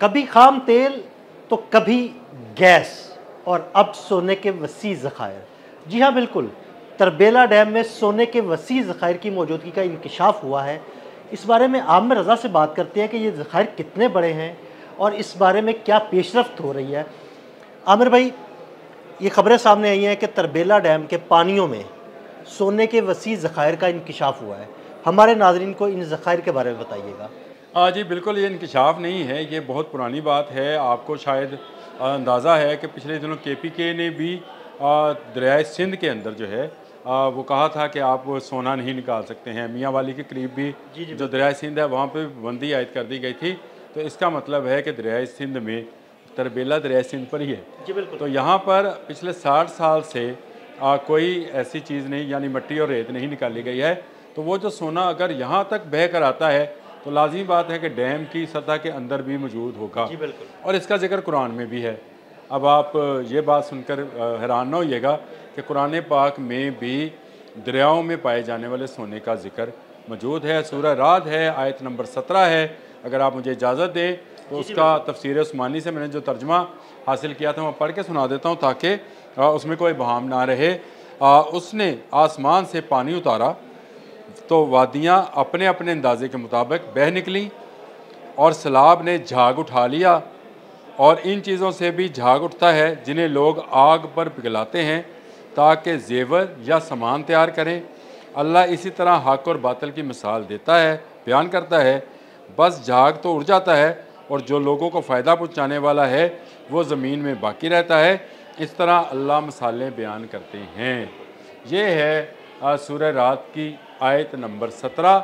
कभी खाम तेल तो कभी गैस और अब सोने के वसी ज़खायर। जी हाँ बिल्कुल, तरबेला डैम में सोने के वसी ज़खायर की मौजूदगी का इंकशाफ हुआ है। इस बारे में आमिर रज़ा से बात करते हैं कि ये ज़खायर कितने बड़े हैं और इस बारे में क्या पेशरफ्त हो रही है। आमिर भाई, ये खबरें सामने आई हैं कि तरबेला डैम के पानियों में सोने के वसी ज़खायर का इंकशाफ हुआ है। हमारे नाज़रीन को इन ज़खायर के बारे में बताइएगा। जी बिल्कुल, ये इंकशाफ नहीं है, ये बहुत पुरानी बात है। आपको शायद अंदाज़ा है कि पिछले दिनों KPK ने भी दरियाए सिंध के अंदर जो है वो कहा था कि आप सोना नहीं निकाल सकते हैं। मियाँ वाली के करीब भी जो दरियाए सिंध है वहाँ पे पाबंदी आयद कर दी गई थी। तो इसका मतलब है कि दरियाए सिंध में तरबेला दरियाए सिंध पर ही है। जी बिल्कुल। तो यहाँ पर पिछले 60 साल से कोई ऐसी चीज़ नहीं, यानी मिट्टी और रेत नहीं निकाली गई है। तो वो जो सोना अगर यहाँ तक बह कर आता है तो लाज़मी बात है कि डैम की सतह के अंदर भी मौजूद होगा। जी बिल्कुल। और इसका जिक्र कुरान में भी है। अब आप ये बात सुनकर हैरान ना होइएगा कि कुरान पाक में भी दरियाओं में पाए जाने वाले सोने का जिक्र मौजूद है। सूरह राद है, आयत नंबर 17 है। अगर आप मुझे इजाज़त दें तो उसका तफसीर उस्मानी से मैंने जो तर्जमा हासिल किया था मैं पढ़ के सुना देता हूँ ताकि उसमें कोई बहाम ना रहे। उसने आसमान से पानी उतारा तो वादियाँ अपने अपने अंदाजे के मुताबिक बह निकलीं और सैलाब ने झाग उठा लिया। और इन चीज़ों से भी झाग उठता है जिन्हें लोग आग पर पिघलाते हैं ताकि जेवर या सामान तैयार करें। अल्लाह इसी तरह हक और बातिल की मिसाल देता है, बयान करता है। बस झाग तो उड़ जाता है और जो लोगों को फ़ायदा पहुँचाने वाला है वो ज़मीन में बाकी रहता है। इस तरह अल्लाह मिसालें बयान करते हैं। ये है सूरह रात की आयत नंबर 17,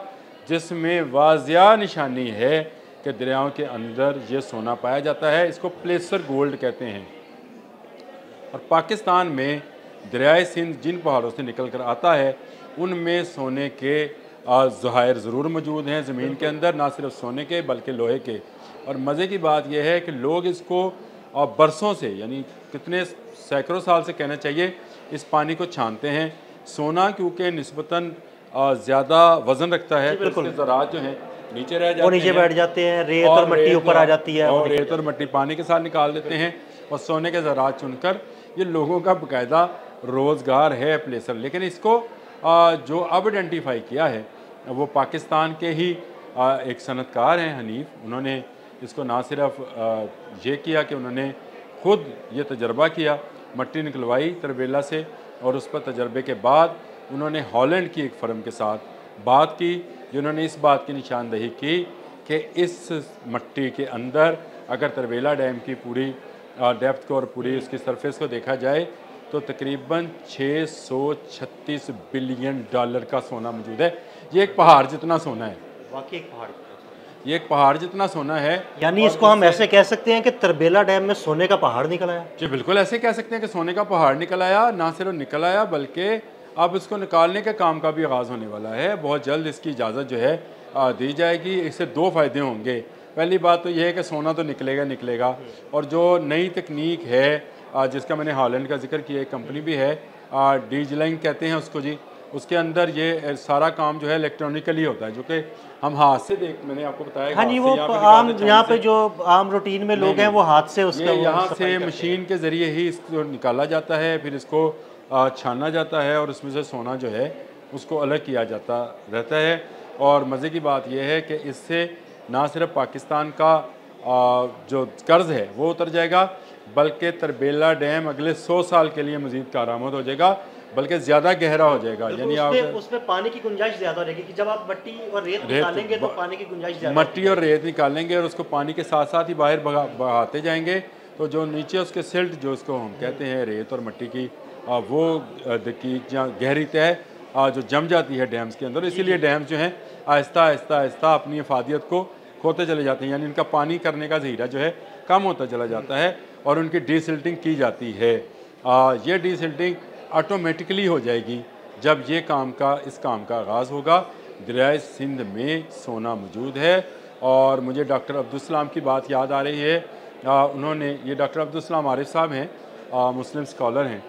जिसमें वाज़िया निशानी है कि दरियाओं के अंदर ये सोना पाया जाता है। इसको प्लेसर गोल्ड कहते हैं। और पाकिस्तान में दरियाए सिंध जिन पहाड़ों से निकल कर आता है उनमें सोने के ज़खायर ज़रूर मौजूद हैं ज़मीन के अंदर, ना सिर्फ सोने के बल्कि लोहे के। और मज़े की बात यह है कि लोग इसको बरसों से, यानी कितने सैकड़ों साल से कहना चाहिए, इस पानी को छानते हैं। सोना क्योंकि निस्बतन ज़्यादा वज़न रखता है, तो इसके ज़रात जो हैं नीचे रह जाते हैं, वो नीचे बैठ जाते हैं, रेत और मट्टी ऊपर आ जाती है और रेत और मट्टी पानी के साथ निकाल देते हैं। और सोने के ज़रात चुनकर ये लोगों का बाकायदा रोज़गार है प्लेसर। लेकिन इसको जो अब आइडेंटिफाई किया है वो पाकिस्तान के ही एक सनतकार हैं हनीफ। उन्होंने इसको ना सिर्फ ये किया कि उन्होंने खुद ये तजर्बा किया, मट्टी निकलवाई तरबेला से, और उस पर तजर्बे के बाद उन्होंने हॉलैंड की एक फर्म के साथ बात की जिन्होंने इस बात की निशानदही की कि इस मट्टी के अंदर अगर तरबेला डैम की पूरी डेप्थ को और पूरी उसकी सरफेस को देखा जाए तो तकरीबन 636 बिलियन डॉलर का सोना मौजूद है। ये एक पहाड़ जितना सोना है। वाकई एक पहाड़, ये एक पहाड़ जितना सोना है। यानी इसको हम ऐसे कह सकते हैं कि तरबेला डैम में सोने का पहाड़ निकल आया। जी बिल्कुल, ऐसे कह सकते हैं कि सोने का पहाड़ निकल आया। ना सिर्फ निकल आया बल्कि अब इसको निकालने के काम का भी आगाज़ होने वाला है। बहुत जल्द इसकी इजाज़त जो है दी जाएगी। इससे दो फ़ायदे होंगे। पहली बात तो यह है कि सोना तो निकलेगा और जो नई तकनीक है जिसका मैंने हॉलैंड का जिक्र किया, एक कंपनी भी है डीजलिंग कहते हैं उसको जी, उसके अंदर ये सारा काम जो है इलेक्ट्रॉनिकली होता है, जो कि हम हाथ से मैंने आपको बताया। हाँ जी, वो आम यहाँ पे जो आम रूटीन में लोग हैं वो हाथ से उसका यहाँ से मशीन के ज़रिए ही इसको निकाला जाता है, फिर इसको छाना जाता है और उसमें से सोना जो है उसको अलग किया जाता रहता है। और मज़े की बात यह है कि इससे ना सिर्फ पाकिस्तान का जो कर्ज़ है वो उतर जाएगा बल्कि तरबेला डैम अगले 100 साल के लिए मज़ीद कारआमद हो जाएगा, बल्कि ज़्यादा गहरा हो जाएगा। यानी आप उसमें पानी की गुंजाइश ज़्यादा रहेगी कि जब आप मट्टी और रेत निकालेंगे तो पानी की गुंजाइश ज़्यादा, मट्टी और रेत निकालेंगे और उसको पानी के साथ साथ ही बाहर बहाते जाएंगे तो जो नीचे उसके सिल्ट जो उसको हम कहते हैं रेत और मट्टी की वो गहरी तय जो जम जाती है डैम्स के अंदर। इसीलिए डैम्स जो हैं आहिस्ता आहिस्ता आहिस्ता अपनी अफादियत को खोते चले जाते हैं, यानी इनका पानी करने का ज़हीरा जो है कम होता चला जाता है और उनकी डीसिल्टिंग की जाती है। ये डीसिल्टिंग ऑटोमेटिकली हो जाएगी जब ये इस काम का आगाज़ होगा। दरियाए सिंध में सोना मौजूद है। और मुझे डॉक्टर अब्दुल सलाम की बात याद आ रही है। उन्होंने, ये डॉक्टर अब्दुल सलाम आरिफ साहब हैं, मुस्लिम स्कॉलर हैं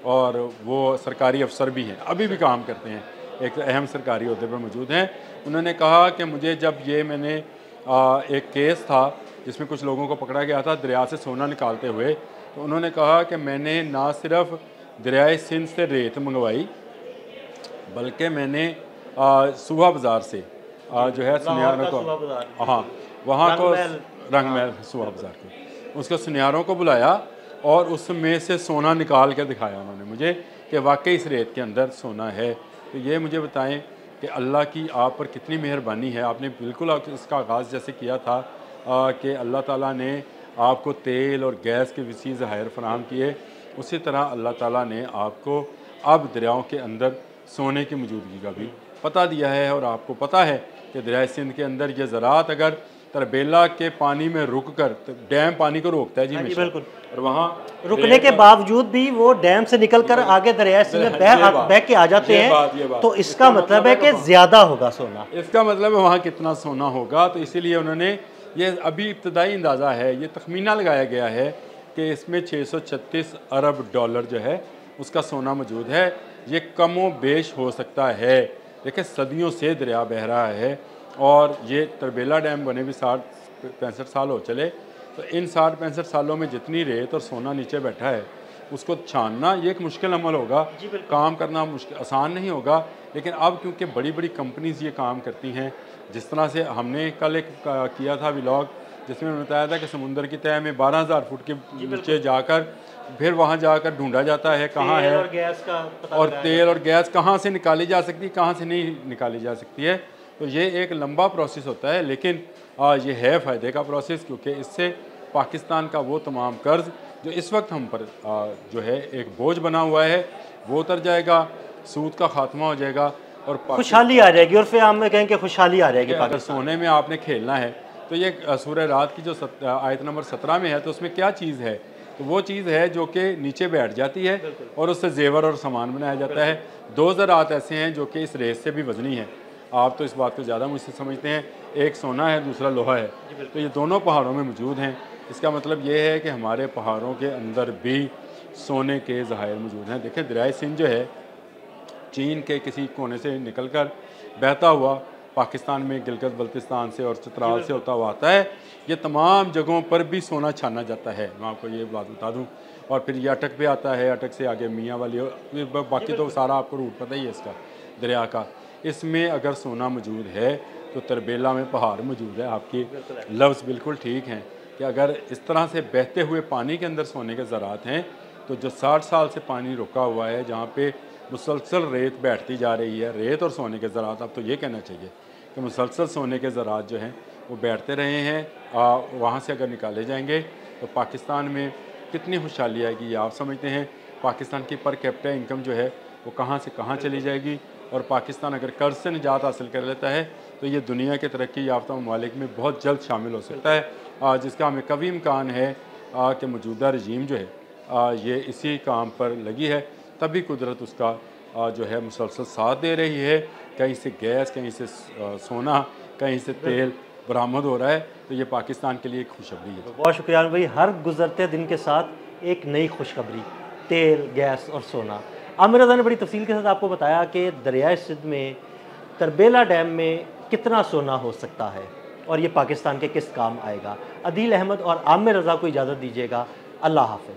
और वो सरकारी अफसर भी हैं, अभी भी काम करते हैं, एक अहम सरकारी अहदे पर मौजूद हैं। उन्होंने कहा कि मुझे जब मैंने एक केस था जिसमें कुछ लोगों को पकड़ा गया था दरिया से सोना निकालते हुए। तो उन्होंने कहा कि मैंने ना सिर्फ दरियाए सिंध से रेत मंगवाई, बल्कि मैंने सूबा बाज़ार से जो है सुनियारों को, हाँ वहाँ को रंग महल सूबा बाज़ार को, उसको सुनियारों को बुलाया और उसमें से सोना निकाल के दिखाया उन्होंने मुझे कि वाकई इस रेत के अंदर सोना है। तो ये मुझे बताएं कि अल्लाह की आप पर कितनी मेहरबानी है। आपने बिल्कुल इसका आगाज़ जैसे किया था कि अल्लाह ताला ने आपको तेल और गैस के वसी ज़खायर फराहम किए, उसी तरह अल्लाह ताला ने आपको अब दरियाओं के अंदर सोने की मौजूदगी का भी पता दिया है। और आपको पता है कि दरिया सिंध के अंदर ये ज़राअत अगर तरबेला के पानी में रुक कर, तो डैम पानी को रोकता है जी हमेशा, बिल्कुल, और वहाँ रुकने के बावजूद भी वो डैम से निकलकर आगे दरिया सिंध में बह के आ जाते हैं। तो इसका मतलब है कि ज़्यादा होगा सोना, इसका मतलब है वहाँ कितना सोना होगा। तो इसीलिए उन्होंने ये अभी इब्तदाई अंदाज़ा है, ये तखमीना लगाया गया है कि इसमें 636 अरब डॉलर जो है उसका सोना मौजूद है। ये कमो बेश हो सकता है। देखिए सदियों से दरिया बह रहा है और ये तरबेला डैम बने भी 60-65 साल हो चले। तो इन 60-65 सालों में जितनी रेत और सोना नीचे बैठा है उसको छानना ये एक मुश्किल अमल होगा, काम करना मुश्किल आसान नहीं होगा। लेकिन अब क्योंकि बड़ी बड़ी कंपनीज ये काम करती हैं, जिस तरह से हमने कल एक किया था व्लॉग जिसमें उन्होंने बताया था कि समुंदर की तह में 12,000 फुट के नीचे जाकर फिर वहाँ जाकर ढूंढा जाता है कहाँ है, और तेल और गैस कहाँ से निकाली जा सकती है, कहाँ से नहीं निकाली जा सकती है। तो ये एक लंबा प्रोसेस होता है, लेकिन ये है फ़ायदे का प्रोसेस, क्योंकि इससे पाकिस्तान का वो तमाम कर्ज़ जो इस वक्त हम पर जो है एक बोझ बना हुआ है वो उतर जाएगा, सूद का खात्मा हो जाएगा और खुशहाली आ जाएगी। और फिर हम कहें कि खुशहाली आ जाएगी। अगर सोने में आपने खेलना है तो ये सूरह रात की जो आयत नंबर 17 में है, तो उसमें क्या चीज़ है, तो वो चीज़ है जो कि नीचे बैठ जाती है और उससे जेवर और सामान बनाया जाता है। 2 ज़रात ऐसे हैं जो कि इस रेस से भी वज़नी है। आप तो इस बात को ज़्यादा मुझसे समझते हैं, एक सोना है दूसरा लोहा है, तो ये दोनों पहाड़ों में मौजूद हैं। इसका मतलब ये है कि हमारे पहाड़ों के अंदर भी सोने के ज़खायर मौजूद हैं। देखें दरियाए सिंध जो है चीन के किसी कोने से निकलकर बहता हुआ पाकिस्तान में गिलगित बल्तिस्तान से और चित्राल से होता हुआ आता है। ये तमाम जगहों पर भी सोना छाना जाता है, मैं आपको ये बात बता दूं। और फिर ये अटक पे आता है, अटक से आगे मियाँ वाली, बाकी तो सारा आपको रूट पता ही है इसका दरिया का। इसमें अगर सोना मौजूद है तो तरबेला में पहाड़ मौजूद है। आपकी लफ्ज़ बिल्कुल ठीक हैं कि अगर इस तरह से बहते हुए पानी के अंदर सोने के ज़रात हैं, तो जो 60 साल से पानी रुका हुआ है, जहाँ पे मुसलसल रेत बैठती जा रही है, रेत और सोने के ज़रात, अब तो ये कहना चाहिए कि मुसलसल सोने के ज़रात जो हैं वो बैठते रहे हैं। वहाँ से अगर निकाले जाएंगे तो पाकिस्तान में कितनी खुशहाली आएगी ये आप समझते हैं। पाकिस्तान की पर कैपिटा इनकम जो है वो कहाँ से कहाँ चली जाएगी। और पाकिस्तान अगर कर्ज से निजात हासिल कर लेता है तो ये दुनिया के तरक्की याफ्ता ममालिक में बहुत जल्द शामिल हो सकता है, जिसका हमें कभी इम्कान है कि मौजूदा रजीम जो है ये इसी काम पर लगी है, तभी कुदरत उसका जो है मुसलसल साथ दे रही है। कहीं से गैस, कहीं से सोना, कहीं से तेल बरामद हो रहा है, तो ये पाकिस्तान के लिए एक खुशखबरी है। बहुत शुक्रिया भाई। हर गुजरते दिन के साथ एक नई खुशखबरी, तेल, गैस और सोना। आमिर रज़ा ने बड़ी तफसील के साथ आपको बताया कि दरियाए सिंध में तरबेला डैम में कितना सोना हो सकता है और ये पाकिस्तान के किस काम आएगा। अदील अहमद और आमिर रज़ा को इजाज़त दीजिएगा। अल्लाह हाफ़िज़।